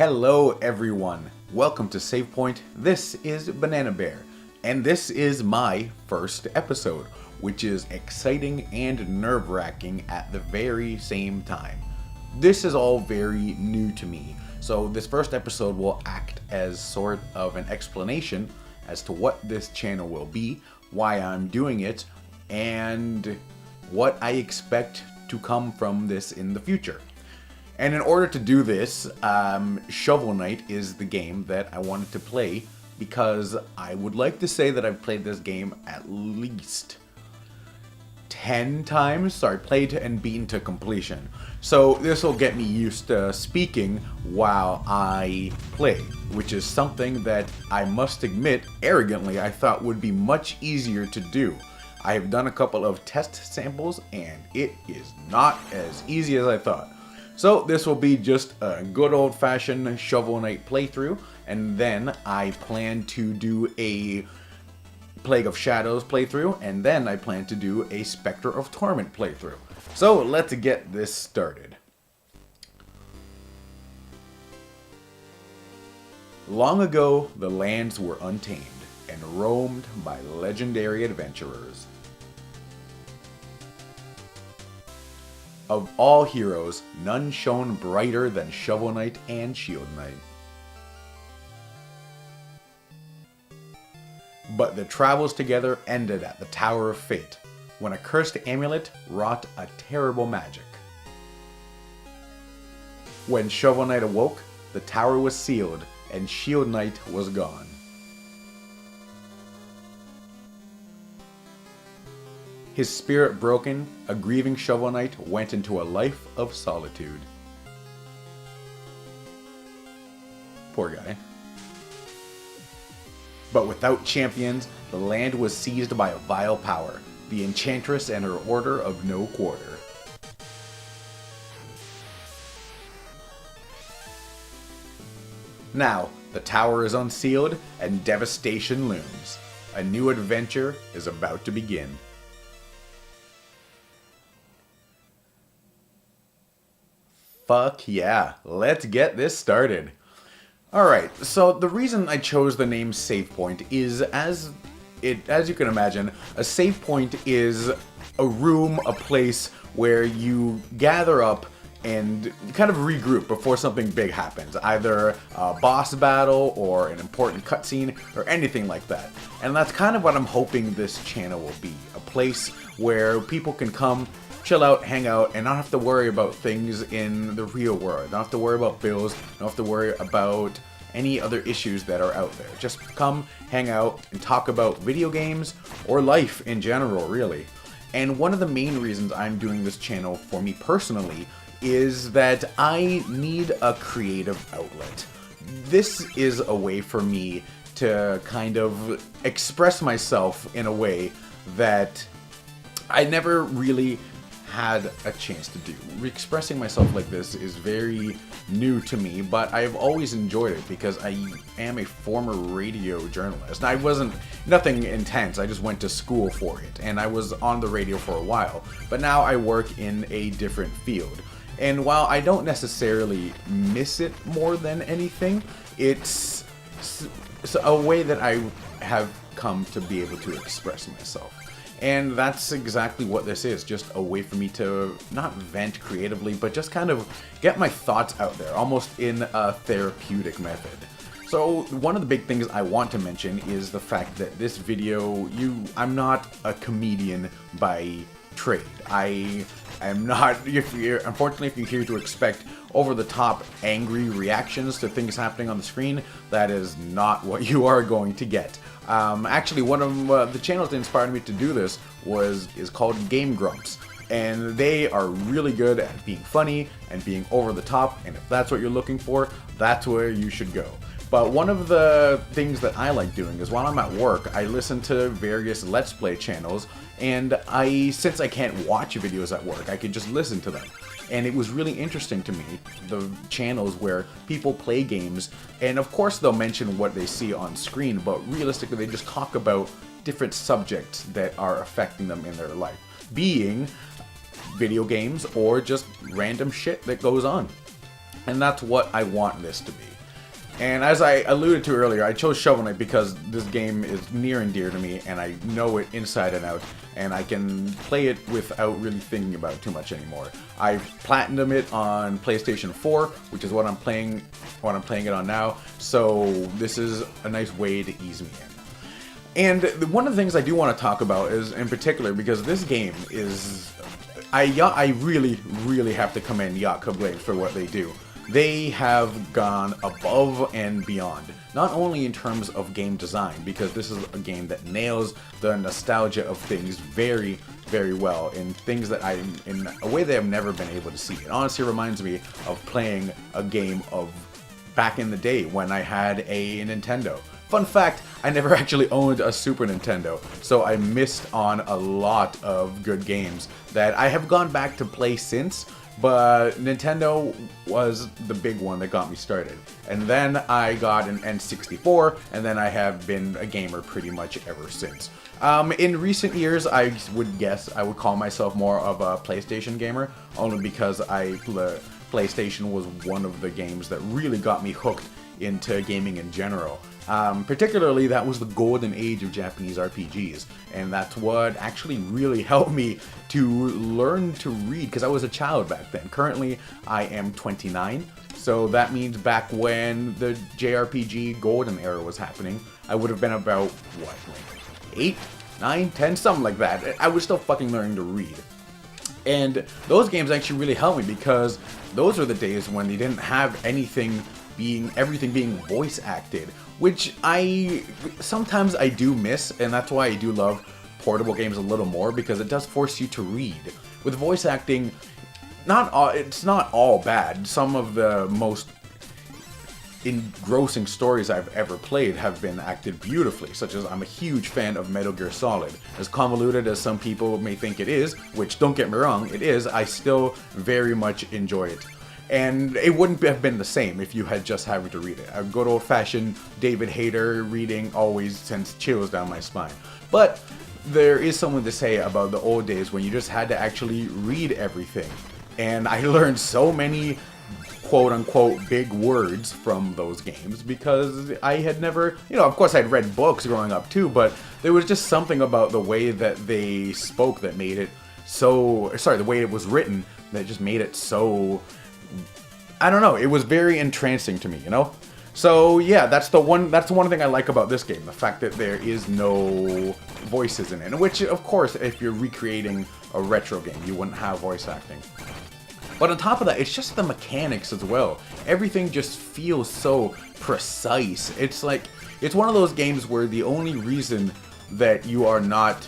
Hello everyone, welcome to Save Point. This is Banana Bear, and this is my first episode, which is exciting and nerve-wracking at the very same time. This is all very new to me, so this first episode will act as sort of an explanation as to what this channel will be, why I'm doing it, and what I expect to come from this in the future. And in order to do this, Shovel Knight is the game that I wanted to play because I would like to say that I've played this game at least 10 times. Sorry, played and beaten to completion. So this will get me used to speaking while I play, which is something that I must admit, arrogantly, I thought would be much easier to do. I have done a couple of test samples and it is not as easy as I thought. So this will be just a good old-fashioned Shovel Knight playthrough, and then I plan to do a Plague of Shadows playthrough, and then I plan to do a Spectre of Torment playthrough. So let's get this started. Long ago, the lands were untamed and roamed by legendary adventurers. Of all heroes, none shone brighter than Shovel Knight and Shield Knight. But their travels together ended at the Tower of Fate, when a cursed amulet wrought a terrible magic. When Shovel Knight awoke, the tower was sealed, and Shield Knight was gone. His spirit broken, a grieving Shovel Knight went into a life of solitude. Poor guy. But without champions, the land was seized by a vile power, the Enchantress and her Order of No Quarter. Now, the tower is unsealed and devastation looms. A new adventure is about to begin. Fuck yeah, let's get this started. Alright, so the reason I chose the name Save Point is, as you can imagine, a save point is a room, a place where you gather up and kind of regroup before something big happens. Either a boss battle or an important cutscene or anything like that. And that's kind of what I'm hoping this channel will be. A place where people can come, chill out, hang out, and not have to worry about things in the real world. Not have to worry about bills, not have to worry about any other issues that are out there. Just come, hang out, and talk about video games or life in general, really. And one of the main reasons I'm doing this channel for me personally is that I need a creative outlet. This is a way for me to kind of express myself in a way that I never really had a chance to do. Expressing myself like this is very new to me, but I've always enjoyed it because I am a former radio journalist. I wasn't nothing intense, I just went to school for it, and I was on the radio for a while, but now I work in a different field. And while I don't necessarily miss it more than anything, it's a way that I have come to be able to express myself. And that's exactly what this is, just a way for me to not vent creatively, but just kind of get my thoughts out there, almost in a therapeutic method. So one of the big things I want to mention is the fact that this video, I'm not a comedian by trade. I am not, unfortunately, if you're here to expect over-the-top angry reactions to things happening on the screen, that is not what you are going to get. Actually, one of the channels that inspired me to do this is called Game Grumps, and they are really good at being funny and being over the top, and if that's what you're looking for, that's where you should go. But one of the things that I like doing is while I'm at work, I listen to various Let's Play channels, and since I can't watch videos at work, I can just listen to them. And it was really interesting to me, the channels where people play games, and of course they'll mention what they see on screen, but realistically they just talk about different subjects that are affecting them in their life, being video games or just random shit that goes on. And that's what I want this to be. And as I alluded to earlier, I chose Shovel Knight because this game is near and dear to me, and I know it inside and out, and I can play it without really thinking about it too much anymore. I've platinumed it on PlayStation 4, which is what I'm playing it on now, so this is a nice way to ease me in. And one of the things I do want to talk about is, in particular, because this game is... I really, really have to commend Yacht Club Games for what they do. They have gone above and beyond, not only in terms of game design, because this is a game that nails the nostalgia of things very, very well, in things that in a way that I've never been able to see. It honestly reminds me of playing a game of back in the day when I had a Nintendo. Fun fact, I never actually owned a Super Nintendo, so I missed on a lot of good games that I have gone back to play since, but Nintendo was the big one that got me started. And then I got an N64, and then I have been a gamer pretty much ever since. In recent years, I would call myself more of a PlayStation gamer, only because PlayStation was one of the games that really got me hooked into gaming in general. Particularly, that was the golden age of Japanese RPGs, and that's what actually really helped me to learn to read, because I was a child back then. Currently, I am 29, so that means back when the JRPG golden era was happening, I would have been about, what, like 8, 9, 10, something like that. I was still fucking learning to read. And those games actually really helped me, because those were the days when they didn't have everything being voice acted, which sometimes I do miss, and that's why I do love portable games a little more, because it does force you to read. With voice acting, it's not all bad. Some of the most engrossing stories I've ever played have been acted beautifully, such as I'm a huge fan of Metal Gear Solid. As convoluted as some people may think it is, which don't get me wrong, it is, I still very much enjoy it. And it wouldn't have been the same if you had just having to read it. A good old-fashioned David Hayter reading always sends chills down my spine. But there is something to say about the old days when you just had to actually read everything. And I learned so many quote-unquote big words from those games, because I had never, of course I'd read books growing up too, but there was just something about the way that they spoke that made it the way it was written that just made it so... I don't know, it was very entrancing to me, So yeah, that's the one thing I like about this game, the fact that there is no voices in it, which of course if you're recreating a retro game, you wouldn't have voice acting. But on top of that, it's just the mechanics as well. Everything just feels so precise. It's like, it's one of those games where the only reason that you are not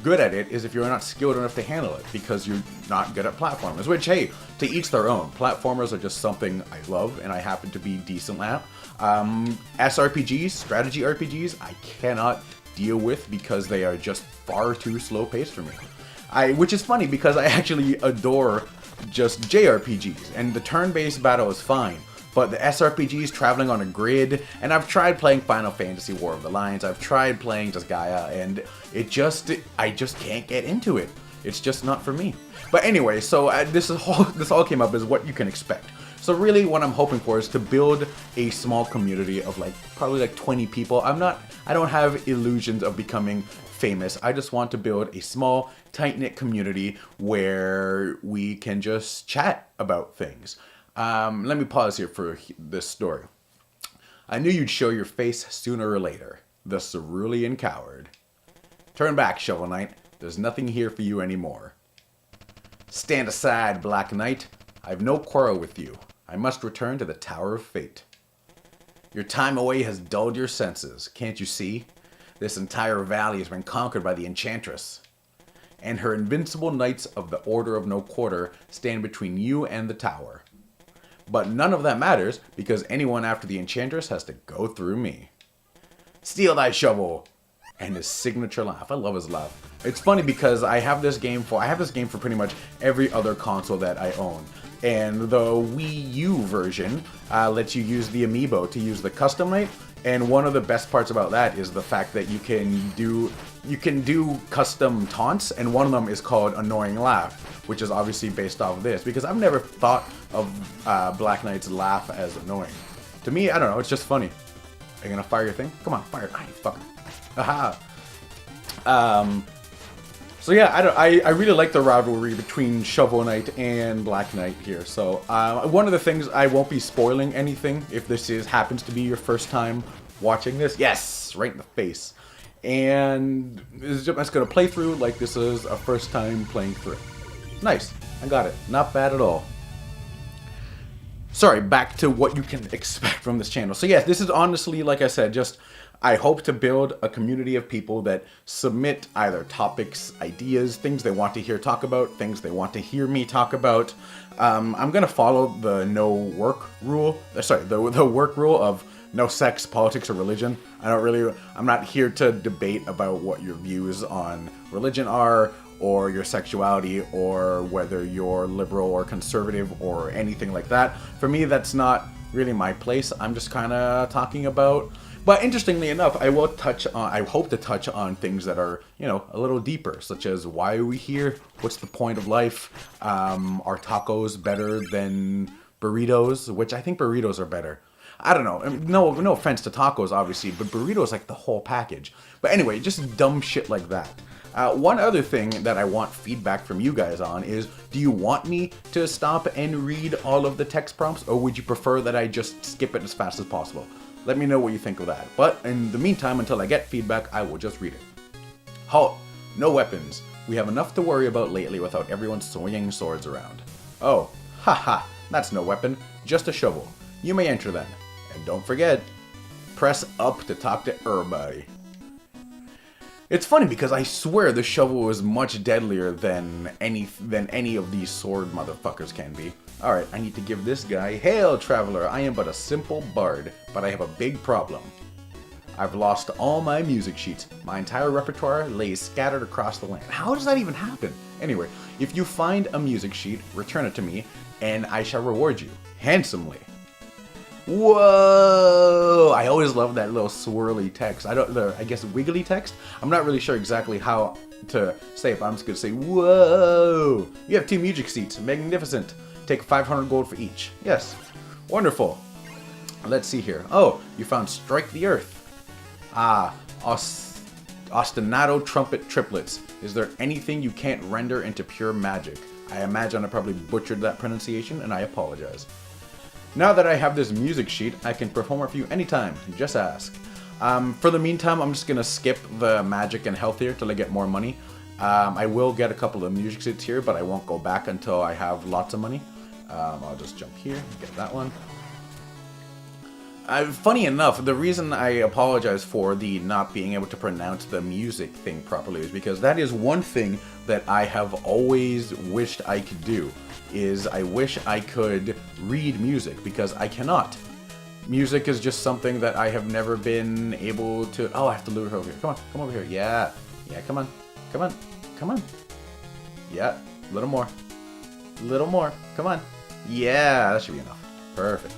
good at it is if you're not skilled enough to handle it, because you're not good at platformers, which, hey, to each their own. Platformers are just something I love and I happen to be decent at. SRPGs, strategy RPGs, I cannot deal with because they are just far too slow paced for me. Which is funny because I actually adore just JRPGs, and the turn-based battle is fine. But the SRPGs traveling on a grid, and I've tried playing Final Fantasy War of the Lions, I've tried playing Disgaea, and I just can't get into it. It's just not for me. But anyway, so this all came up as what you can expect. So really what I'm hoping for is to build a small community of probably 20 people. I don't have illusions of becoming famous. I just want to build a small, tight-knit community where we can just chat about things. Let me pause here for this story. I knew you'd show your face sooner or later, the cerulean coward. Turn back, Shovel Knight. There's nothing here for you anymore. Stand aside, Black Knight. I've no quarrel with you. I must return to the Tower of Fate. Your time away has dulled your senses, can't you see? This entire valley has been conquered by the Enchantress, and her invincible knights of the Order of No Quarter stand between you and the tower. But none of that matters, because anyone after the Enchantress has to go through me. Steal thy shovel! And his signature laugh. I love his laugh. It's funny because I have this game for pretty much every other console that I own. And the Wii U version lets you use the amiibo to use the custom knight. And one of the best parts about that is the fact that you can do custom taunts, and one of them is called Annoying Laugh, which is obviously based off of this, because I've never thought of Black Knight's laugh as annoying. To me, I don't know, it's just funny. Are you gonna fire your thing? Come on, fire it. Ah, you fucker. Aha. So yeah, I really like the rivalry between Shovel Knight and Black Knight here. So one of the things, I won't be spoiling anything if this happens to be your first time watching this. Yes, right in the face. And I'm just gonna play through like this is a first time playing through. Nice, I got it. Not bad at all. Sorry, back to what you can expect from this channel. So yes, this is honestly, like I said, just I hope to build a community of people that submit either topics, ideas, things they want to hear talk about, things they want to hear me talk about. I'm gonna follow the no work rule. Sorry, the work rule of no sex, politics, or religion. I'm not here to debate about what your views on religion are, or your sexuality, or whether you're liberal or conservative or anything like that. For me, that's not really my place. I'm just kind of talking about. But interestingly enough, I hope to touch on things that are, you know, a little deeper, such as why are we here? What's the point of life? Are tacos better than burritos? Which I think burritos are better. I don't know. I mean, no offense to tacos, obviously, but burritos like the whole package. But anyway, just dumb shit like that. One other thing that I want feedback from you guys on is, do you want me to stop and read all of the text prompts, or would you prefer that I just skip it as fast as possible? Let me know what you think of that. But in the meantime, until I get feedback, I will just read it. Halt! No weapons. We have enough to worry about lately without everyone swinging swords around. Oh, haha, that's no weapon, just a shovel. You may enter then. And don't forget, press up to talk to everybody. It's funny because I swear the shovel is much deadlier than any of these sword motherfuckers can be. Alright, I need to give this guy, Hail, traveler, I am but a simple bard, but I have a big problem. I've lost all my music sheets. My entire repertoire lays scattered across the land. How does that even happen? Anyway, if you find a music sheet, return it to me, and I shall reward you handsomely. Whoa! I always love that little swirly text. I guess wiggly text? I'm not really sure exactly how to say it, but I'm just gonna say, whoa! You have 2 music seats. Magnificent. Take 500 gold for each. Yes. Wonderful. Let's see here. Oh, you found Strike the Earth. Ah, ostinato trumpet triplets. Is there anything you can't render into pure magic? I imagine I probably butchered that pronunciation, and I apologize. Now that I have this music sheet, I can perform it for you anytime. Just ask. For the meantime, I'm just gonna skip the magic and health here till I get more money. I will get a couple of music sheets here, but I won't go back until I have lots of money. I'll just jump here, get that one. Funny enough, the reason I apologize for the not being able to pronounce the music thing properly is because that is one thing that I have always wished I could do. Is I wish I could read music, because I cannot. Music is just something that I have never been able to. Oh, I have to lure her over here. Come on, come over here. Yeah, come on, come on, come on. Yeah, a little more, come on. Yeah, that should be enough. Perfect.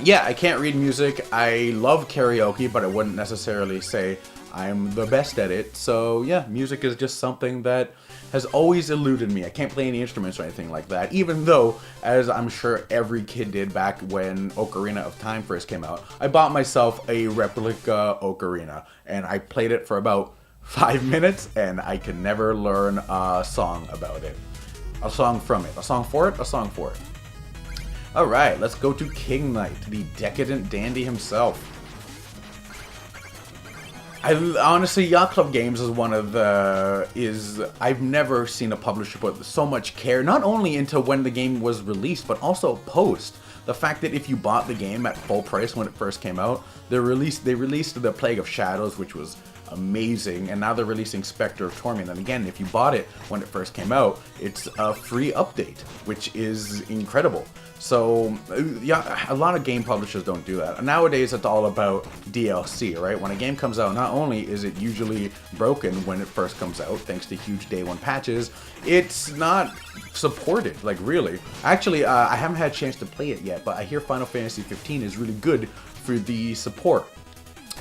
Yeah, I can't read music. I love karaoke, but I wouldn't necessarily say I'm the best at it. So yeah, music is just something that has always eluded me. I can't play any instruments or anything like that, even though, as I'm sure every kid did back when Ocarina of Time first came out, I bought myself a replica Ocarina, and I played it for about 5 minutes, and I could never learn a song about it. A song from it. A song for it? A song for it. Alright, let's go to King Knight, the decadent dandy himself. Honestly, Yacht Club Games is one of the, I've never seen a publisher put so much care, not only into when the game was released, but also post. The fact that if you bought the game at full price when it first came out, they released the Plague of Shadows, which was amazing, and now they're releasing Spectre of Torment. And again, if you bought it when it first came out, it's a free update, which is incredible. So, yeah, a lot of game publishers don't do that. Nowadays, it's all about DLC, right? When a game comes out, not only is it usually broken when it first comes out, thanks to huge day one patches, it's not supported, like really. Actually, I haven't had a chance to play it yet, but I hear Final Fantasy 15 is really good for the support,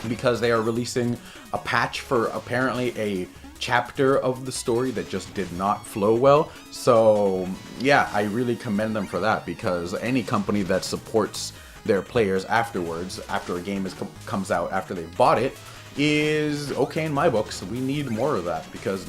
because they are releasing a patch for apparently a chapter of the story that just did not flow well. So yeah, I really commend them for that, because any company that supports their players afterwards, after a game comes out, after they've bought it, is okay in my books. We need more of that, because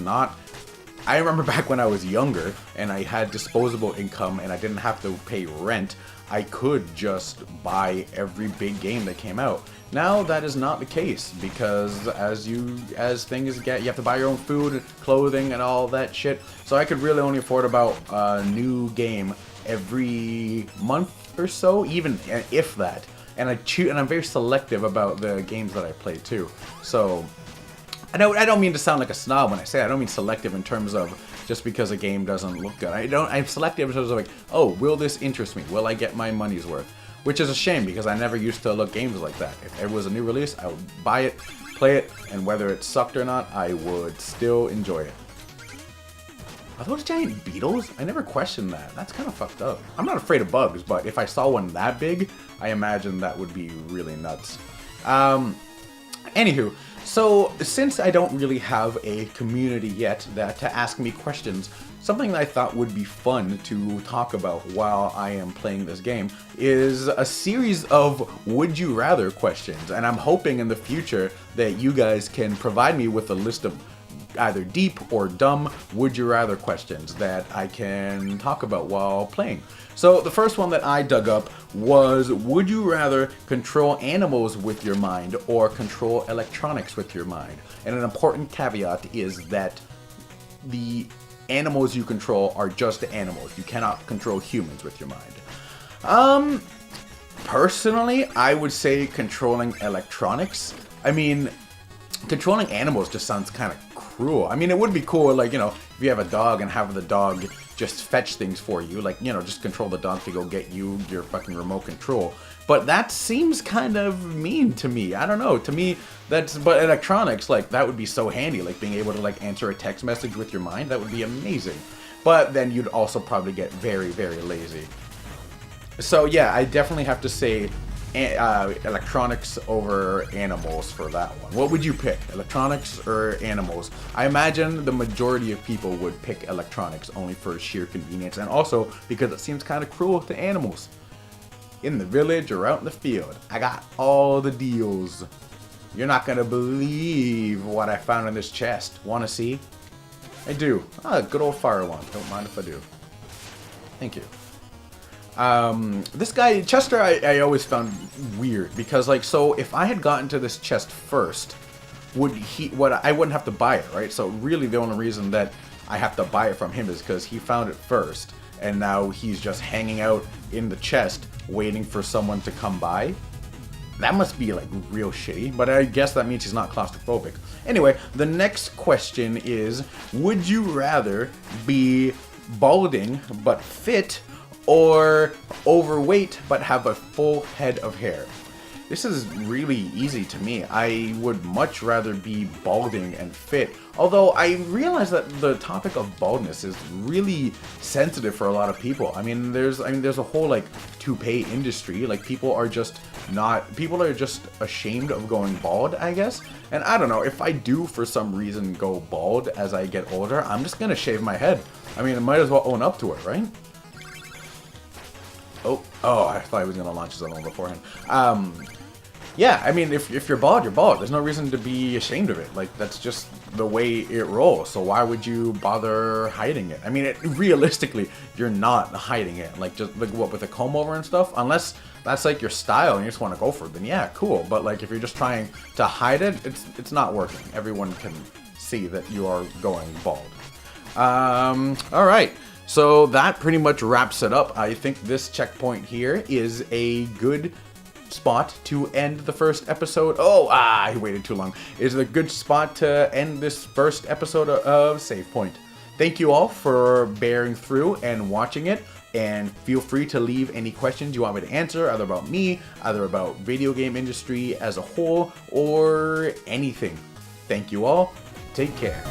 I remember back when I was younger and I had disposable income and I didn't have to pay rent, I could just buy every big game that came out. Now that is not the case, because as things get, you have to buy your own food, clothing, and all that shit. So I could really only afford about a new game every month or so, even if that. And I'm very selective about the games that I play too. So I don't mean to sound like a snob when I say it. I don't mean selective in terms of just because a game doesn't look good. I'm selective in terms of like, oh, will this interest me? Will I get my money's worth? Which is a shame, because I never used to look games like that. If it was a new release, I would buy it, play it, and whether it sucked or not, I would still enjoy it. Are those giant beetles? I never questioned that. That's kind of fucked up. I'm not afraid of bugs, but if I saw one that big, I imagine that would be really nuts. Anywho, so since I don't really have a community yet to ask me questions, something that I thought would be fun to talk about while I am playing this game is a series of would you rather questions. And I'm hoping in the future that you guys can provide me with a list of either deep or dumb would you rather questions that I can talk about while playing. So the first one that I dug up was, would you rather control animals with your mind or control electronics with your mind? And an important caveat is that the animals you control are just animals. You cannot control humans with your mind. Personally, I would say controlling electronics. I mean, controlling animals just sounds kind of cruel. I mean, it would be cool, like, you know, if you have a dog and have the dog just fetch things for you, like, you know, just control the dog to go get you your fucking remote control. But that seems kind of mean to me. I don't know. To me, but electronics, like, that would be so handy, like being able to, like, answer a text message with your mind. That would be amazing. But then you'd also probably get very, very lazy. So yeah, I definitely have to say electronics over animals for that one. What would you pick, electronics or animals? I imagine the majority of people would pick electronics only for sheer convenience, and also because it seems kind of cruel to animals. In the village or out in the field, I got all the deals. You're not gonna believe what I found in this chest. Wanna see? I do. Ah, good old fire alarm. Don't mind if I do. Thank you. This guy, Chester, I always found weird, because, like, so if I had gotten to this chest first, I wouldn't have to buy it, right? So really the only reason that I have to buy it from him is because he found it first, and now he's just hanging out in the chest waiting for someone to come by. That must be, like, real shitty, but I guess that means he's not claustrophobic. Anyway, the next question is, would you rather be balding but fit, or overweight but have a full head of hair? This is really easy to me. I would much rather be balding and fit. Although I realize that the topic of baldness is really sensitive for a lot of people. I mean, there's a whole, like, toupee industry. Like, people are just ashamed of going bald, I guess. And I don't know, if I do for some reason go bald as I get older, I'm just gonna shave my head. I mean, I might as well own up to it, right? Oh, I thought he was going to launch his own one beforehand. Yeah, I mean, if you're bald, you're bald. There's no reason to be ashamed of it. Like, that's just the way it rolls. So why would you bother hiding it? I mean, realistically, you're not hiding it. Like, just, like, what, with a comb over and stuff? Unless that's, like, your style and you just want to go for it, then yeah, cool. But, like, if you're just trying to hide it, it's not working. Everyone can see that you are going bald. All right. So that pretty much wraps it up. I think this checkpoint here is a good spot to end the first episode. I waited too long. Is a good spot to end this first episode of Save Point. Thank you all for bearing through and watching it. And feel free to leave any questions you want me to answer, either about me, either about video game industry as a whole, or anything. Thank you all. Take care.